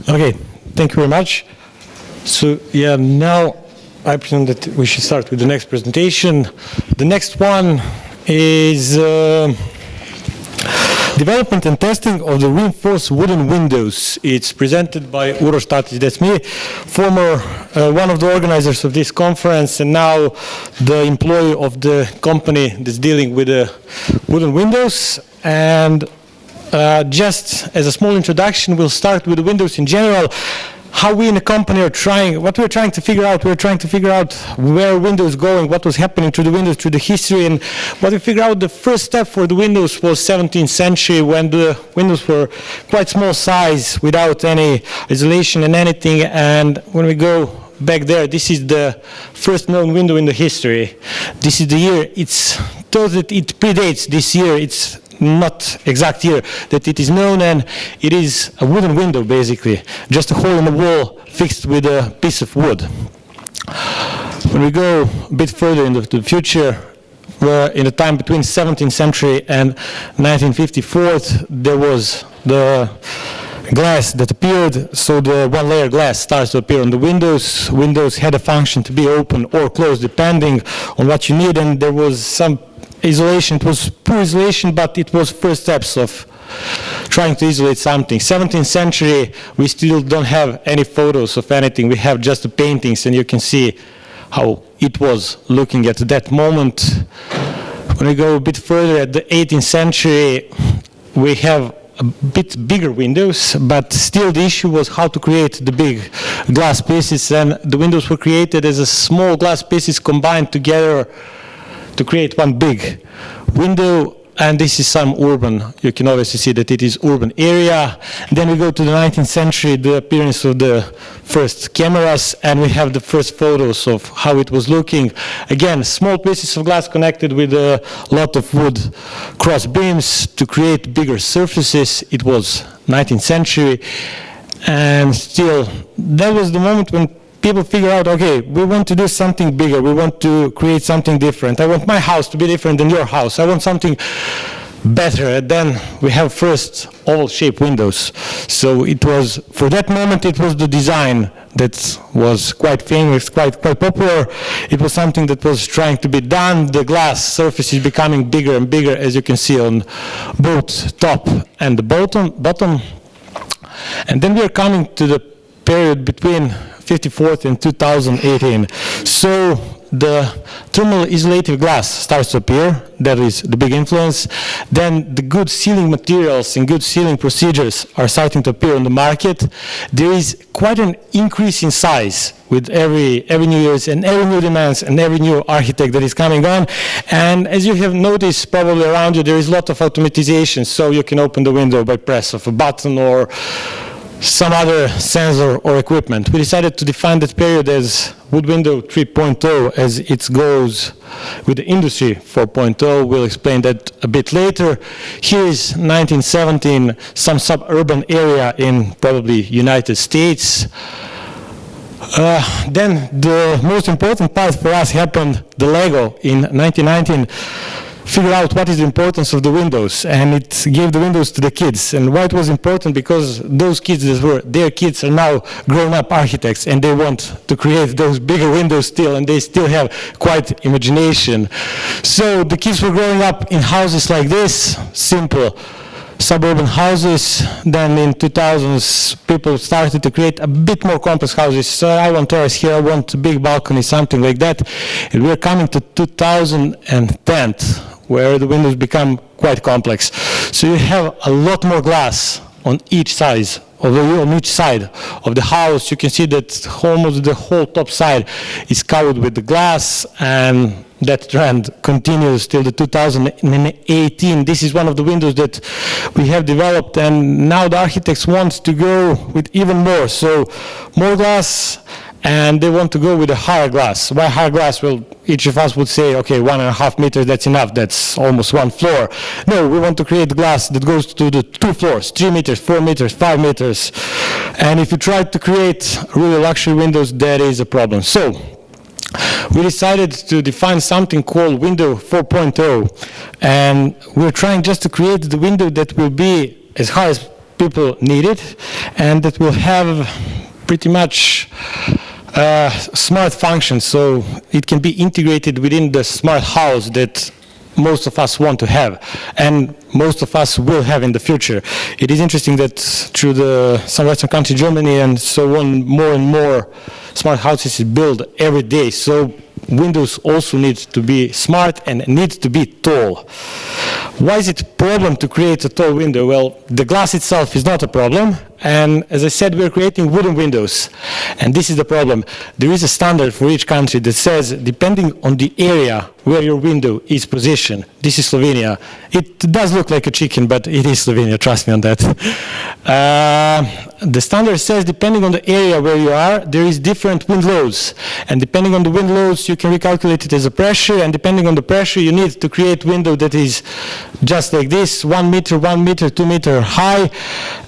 Okay, thank you very much. So yeah, now I present that we should start with the next presentation. The next one is development and testing of the reinforced wooden windows. It's presented by Uroš Tatić, that's me, former one of the organizers of this conference and now the employee of the company that's dealing with the wooden windows. And just as a small introduction, we'll start with the windows in general. How we in the company are what we're trying to figure out, where Windows going, what was happening to the Windows, through the history, and what we figured out the first step for the Windows was 17th century, when the Windows were quite small size, without any isolation and anything. And when we go back there, this is the first known window in the history. This is the year, it's thought that it predates this year, it's not exact year that it is known, and it is a wooden window basically, just a hole in the wall fixed with a piece of wood. When we go a bit further into the future, where in the time between 17th century and 1954, there was the glass that appeared, so the one layer glass starts to appear on the windows. Windows had a function to be open or closed depending on what you need, and there was some isolation. It was poor isolation, but it was first steps of trying to isolate something. 17th century, we still don't have any photos of anything. We have just the paintings, and you can see how it was looking at that moment. When we go a bit further, at the 18th century, we have a bit bigger windows, but still the issue was how to create the big glass pieces, and the windows were created as a small glass pieces combined together to create one big window. And this is some urban, you can obviously see that it is urban area. Then we go to the 19th century, the appearance of the first cameras, and we have the first photos of how it was looking. Again, small pieces of glass connected with a lot of wood cross beams to create bigger surfaces. It was 19th century, and still that was the moment when people figure out, okay, we want to do something bigger, we want to create something different. I want my house to be different than your house. I want something better. And then we have first oval-shaped windows. So it was, for that moment, it was the design that was quite famous, quite popular. It was something that was trying to be done. The glass surface is becoming bigger and bigger, as you can see on both top and the bottom. And then we are coming to the period between 54th and 2018. So the thermal isolative glass starts to appear. That is the big influence. Then the good sealing materials and good sealing procedures are starting to appear on the market. There is quite an increase in size with every new years and every new demands and every new architect that is coming on. And as you have noticed probably around you, there is a lot of automatization. So you can open the window by press of a button or some other sensor or equipment. We decided to define that period as Wood Window 3.0 as it goes with the Industry 4.0. We'll explain that a bit later. Here is 1917, some suburban area in probably United States. Then the most important part for us happened, the Lego in 1919. Figure out what is the importance of the windows, and it gave the windows to the kids. And why it was important? Because those kids that were their kids are now grown-up architects, and they want to create those bigger windows still, and they still have quite imagination. So the kids were growing up in houses like this, simple suburban houses. Then in 2000s, people started to create a bit more complex houses. So I want terrace here, I want a big balcony, something like that. And we're coming to 2010, where the windows become quite complex. So you have a lot more glass on each side of the house. You can see that almost the whole top side is covered with the glass, and that trend continues till the 2018. This is one of the windows that we have developed, and now the architects want to go with even more. So more glass, and they want to go with a higher glass. Why higher glass? Well, each of us would say, okay, 1.5 meters, that's enough, that's almost one floor. No, we want to create glass that goes to the 2 floors, 3 meters, 4 meters, 5 meters. And if you try to create really luxury windows, that is a problem. So we decided to define something called Window 4.0, and we're trying just to create the window that will be as high as people need it, and that will have pretty much smart functions, so it can be integrated within the smart house that most of us want to have, and most of us will have in the future. It is interesting that through some Western country, Germany and so on, more and more smart houses is built every day. So windows also need to be smart and need to be tall. Why is it a problem to create a tall window? Well, the glass itself is not a problem, and as I said, we're creating wooden windows, and this is the problem. There is a standard for each country that says, depending on the area where your window is positioned, this is Slovenia. It does look like a chicken, but it is Slovenia, trust me on that. The standard says, depending on the area where you are, there is different wind loads, and depending on the wind loads, you can recalculate it as a pressure, and depending on the pressure, you need to create window that is just like this, 1 meter, 1 meter, 2 meter high,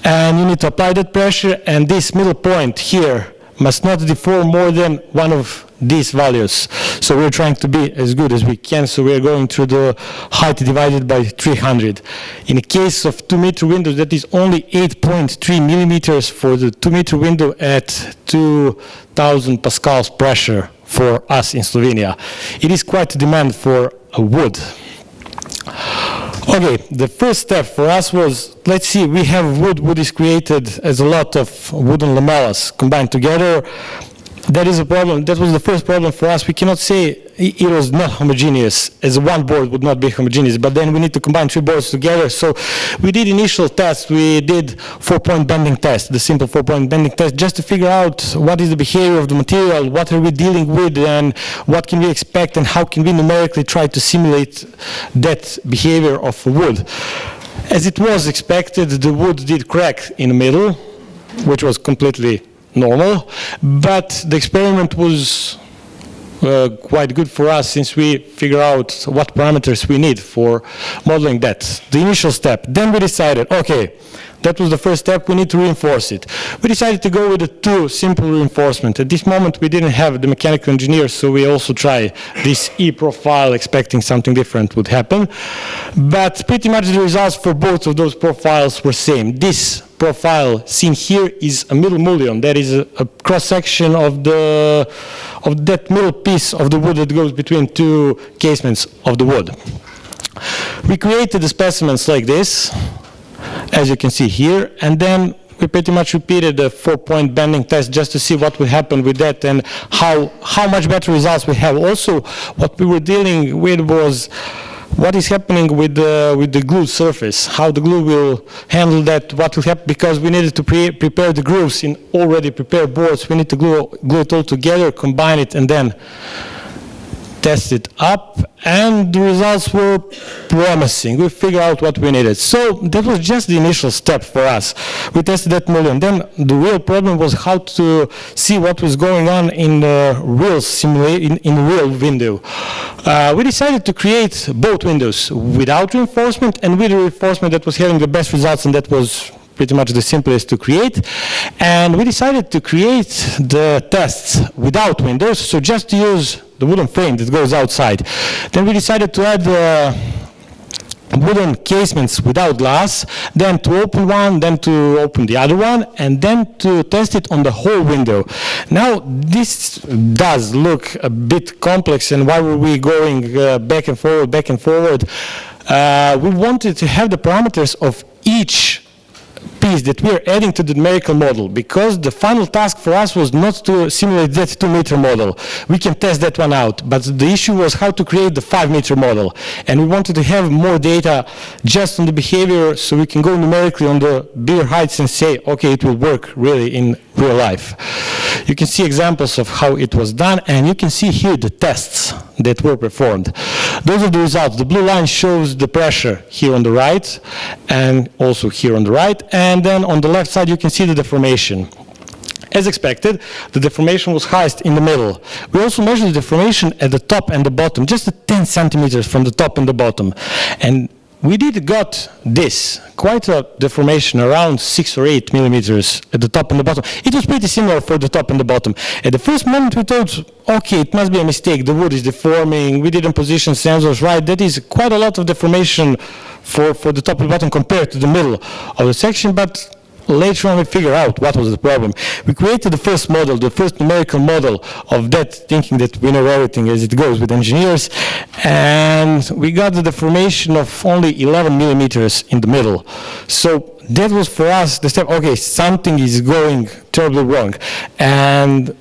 and you need to apply that pressure, and this middle point here must not deform more than one of these values. So we're trying to be as good as we can, so we're going through the height divided by 300. In the case of 2 meter windows, that is only 8.3 millimeters for the 2 meter window at 2000 pascals pressure for us in Slovenia. It is quite a demand for a wood. Okay, the first step for us was, let's see, we have wood. Wood is created as a lot of wooden lamellas combined together. That is a problem. That was the first problem for us. We cannot say it was not homogeneous, as one board would not be homogeneous, but then we need to combine 3 boards together. So we did initial tests. We did 4-point bending test, the simple 4-point bending test, just to figure out what is the behavior of the material, what are we dealing with, and what can we expect, and how can we numerically try to simulate that behavior of wood. As it was expected, the wood did crack in the middle, which was completely normal, but the experiment was quite good for us, since we figure out what parameters we need for modeling that. The initial step. Then we decided, okay, that was the first step, we need to reinforce it. We decided to go with the 2 simple reinforcement. At this moment we didn't have the mechanical engineer, so we also try this E-profile, expecting something different would happen. But pretty much the results for both of those profiles were same. This profile seen here is a middle mullion. That is a cross-section of that middle piece of the wood that goes between 2 casements of the wood. We created the specimens like this, as you can see here, and then we pretty much repeated the 4-point bending test just to see what would happen with that and how much better results we have. Also, what we were dealing with was what is happening with the glue surface, how the glue will handle that, what will happen, because we needed to prepare the grooves in already prepared boards. We need to glue it all together, combine it, and then test it up, and the results were promising. We figured out what we needed. So that was just the initial step for us. We tested that mullion. Then the real problem was how to see what was going on in the real in the real window. We decided to create both windows without reinforcement and with reinforcement that was having the best results, and that was pretty much the simplest to create. And we decided to create the tests without windows, so just to use the wooden frame that goes outside. Then we decided to add wooden casements without glass, then to open one, then to open the other one, and then to test it on the whole window. Now, this does look a bit complex, and why were we going back and forward? We wanted to have the parameters of each piece that we're adding to the numerical model, because the final task for us was not to simulate that 2-meter model. We can test that one out, but the issue was how to create the 5-meter model. And we wanted to have more data just on the behavior, so we can go numerically on the bigger heights and say, okay, it will work really in real life. You can see examples of how it was done, and you can see here the tests that were performed. Those are the results. The blue line shows the pressure here on the right, and also here on the right, and then on the left side you can see the deformation. As expected, the deformation was highest in the middle. We also measured the deformation at the top and the bottom, just 10 centimeters from the top and the bottom. And we got this, quite a deformation, around 6 or 8 millimeters at the top and the bottom. It was pretty similar for the top and the bottom. At the first moment we thought, okay, it must be a mistake, the wood is deforming, we didn't position sensors right. That is quite a lot of deformation for the top and bottom compared to the middle of the section, but later on we figure out what was the problem. We created the first model, the first numerical model of that, thinking that we know everything as it goes with engineers, and we got the deformation of only 11 millimeters in the middle. So that was for us the step, okay, something is going terribly wrong. And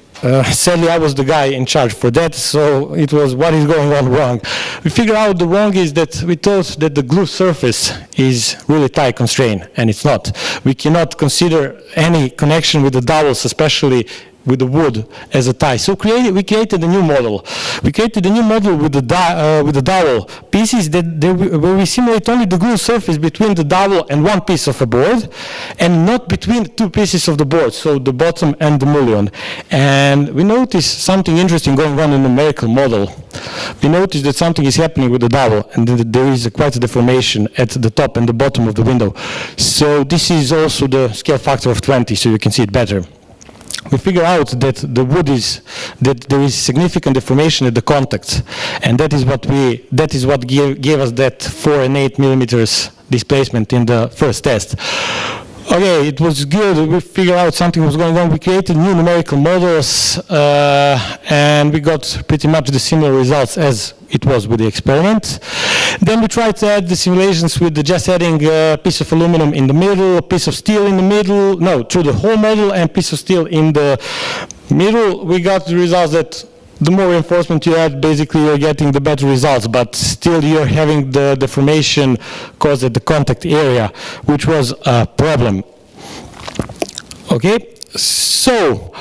sadly, I was the guy in charge for that, so it was what is going on wrong. We figured out the wrong is that we thought that the glue surface is really tight constrained, and it's not. We cannot consider any connection with the dowels, especially with the wood as a tie. So we created a new model. We created a new model with the dowel pieces where we simulate only the glue surface between the dowel and one piece of a board, and not between two pieces of the board, so the bottom and the mullion. And we noticed something interesting going on in the numerical model. We noticed that something is happening with the dowel, and there is quite a deformation at the top and the bottom of the window. So this is also the scale factor of 20, so you can see it better. We figure out that that there is significant deformation at the contacts, and that is what gave us that 4 and 8 millimeters displacement in the first test. Okay, it was good. We figured out something was going on. We created new numerical models, and we got pretty much the similar results as it was with the experiment. Then we tried to add the simulations with just adding a piece of aluminum in the middle, a piece of steel in the middle, through the whole model, and piece of steel in the middle. We got the results that the more reinforcement you add, basically you're getting the better results, but still you're having the deformation caused at the contact area, which was a problem. Okay, so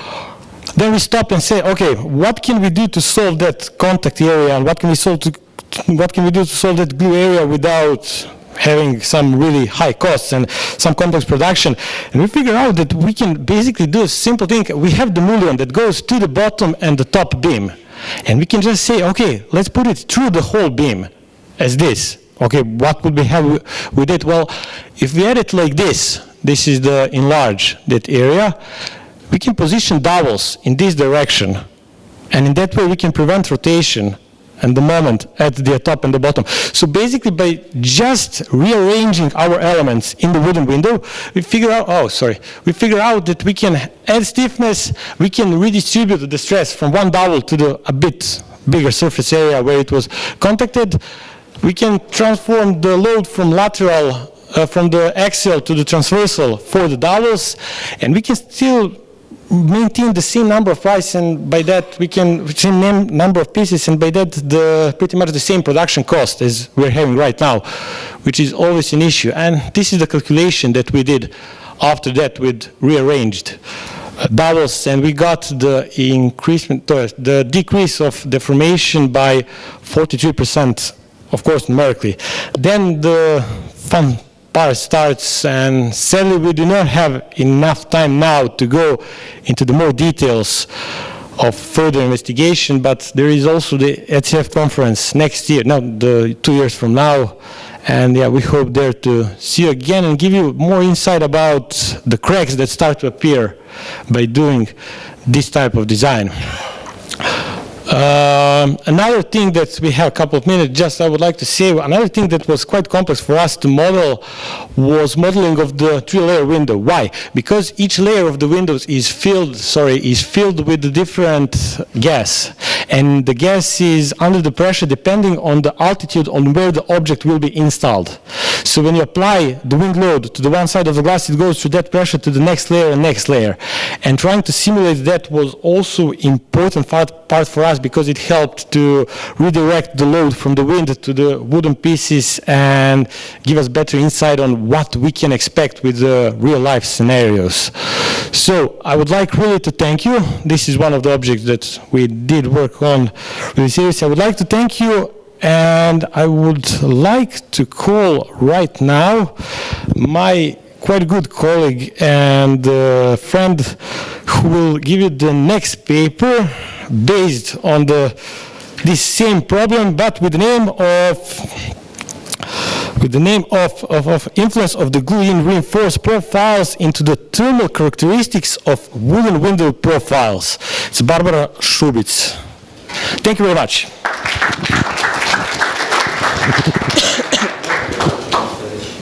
then we stop and say, okay, what can we do to solve that contact area, and what can we do to solve that glue area without having some really high costs and some complex production? And we figure out that we can basically do a simple thing. We have the mullion that goes to the bottom and the top beam, and we can just say, okay, let's put it through the whole beam as this. Okay, what would we have with it? Well, if we add it like this is the enlarge that area, we can position dowels in this direction, and in that way we can prevent rotation and the moment at the top and the bottom. So basically, by just rearranging our elements in the wooden window, we figure out that we can add stiffness, we can redistribute the stress from one dowel to a bit bigger surface area where it was contacted. We can transform the load from lateral, from the axial to the transversal for the dowels, and we can still maintain the same number of price, and by that we can same number of pieces, and by that pretty much the same production cost as we're having right now, which is always an issue. And this is the calculation that we did after that with rearranged dowels, and we got the decrease of deformation by 43%, of course numerically. Then the fun part starts, and sadly we do not have enough time now to go into the more details of further investigation, but there is also the ECF conference next year, 2 years from now, and yeah, we hope there to see you again and give you more insight about the cracks that start to appear by doing this type of design. Another thing that we have a couple of minutes, I would like to say, another thing that was quite complex for us to model was modeling of the 3-layer window. Why? Because each layer of the windows is filled with a different gas, and the gas is under the pressure depending on the altitude on where the object will be installed. So when you apply the wind load to the one side of the glass, it goes through that pressure to the next layer and next layer. And trying to simulate that was also important part for us, because it helped to redirect the load from the wind to the wooden pieces and give us better insight on what we can expect with the real-life scenarios. So I would like really to thank you. This is one of the objects that we did work on really seriously. I would like to thank you, and I would like to call right now my quite good colleague and friend who will give you the next paper based on this same problem, but with the name of influence of the glue-in reinforced profiles into the thermal characteristics of wooden window profiles. It's Barbara Šubic. Thank you very much.